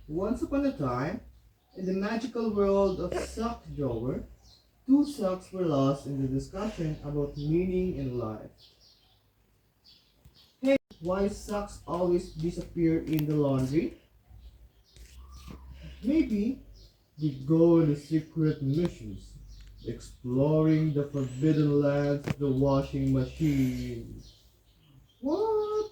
Once upon a time, in the magical world of Sock Drawer, two socks were lost in the discussion about meaning in life. Hey, why socks always disappear in the laundry? Maybe they go on the secret missions, exploring the forbidden lands of the washing machine. What?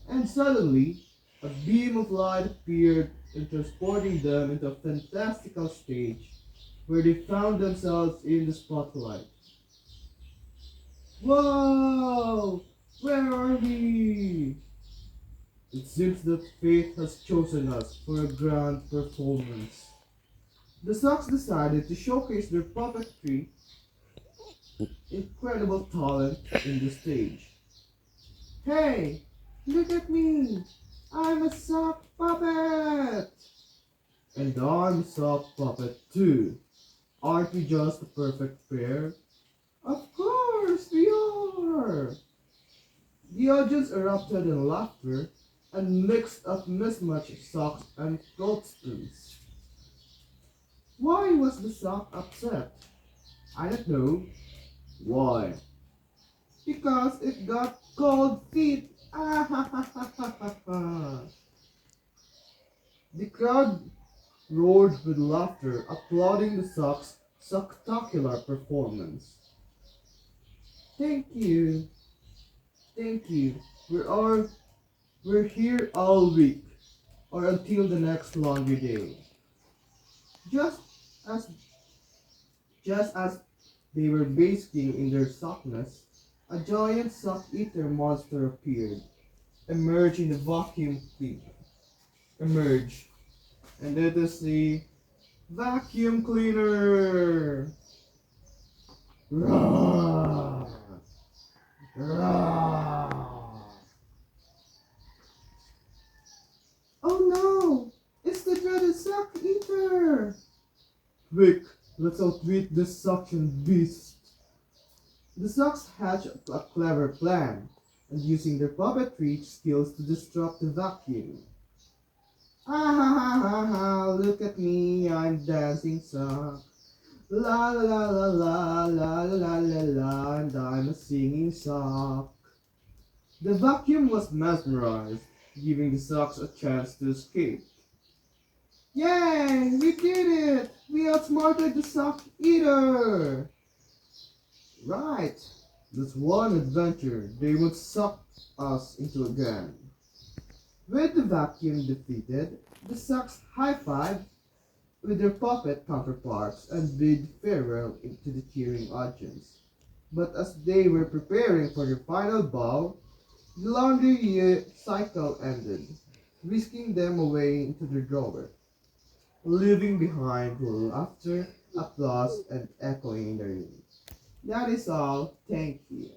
And suddenly, a beam of light appeared and transporting them into a fantastical stage where they found themselves in the spotlight. Whoa! Where are we? It seems that fate has chosen us for a grand performance. The Sox decided to showcase their puppetry incredible talent in the stage. Hey, look at me! I'm a sock puppet! And I'm a sock puppet too. Aren't we just a perfect pair? Of course we are! The audience erupted in laughter and mixed up mismatched socks and clothespins. Why was the sock upset? I don't know. Why? Because it got cold feet. Ah, ha, ha, ha, ha, ha, ha. The crowd roared with laughter, applauding the sock's spectacular performance. Thank you, thank you. We're here all week, or until the next laundry day. Just as just as they were basking in their sockness, a giant sock eater monster appeared, emerged in the vacuum cleaner. Emerge, and it is the vacuum cleaner. Roar! Roar! Oh no! It's the dreaded sock eater! Quick, let's outwit this suction beast. The Sox hatch a clever plan, and using their puppetry skills to disrupt the vacuum. Ah ha ha ha ha, look at me, I'm dancing sock. La la la la la la la la la, and I'm a singing sock. The vacuum was mesmerized, giving the Sox a chance to escape. Yay! We did it! We outsmarted the sock eater! Right! That's one adventure they would suck us into again. With the vacuum defeated, the Sox high-fived with their puppet counterparts and bid farewell to the cheering audience. But as they were preparing for their final bow, the laundry cycle ended, whisking them away into the drawer, leaving behind laughter, applause, and echoing in the room. That is all. Thank you.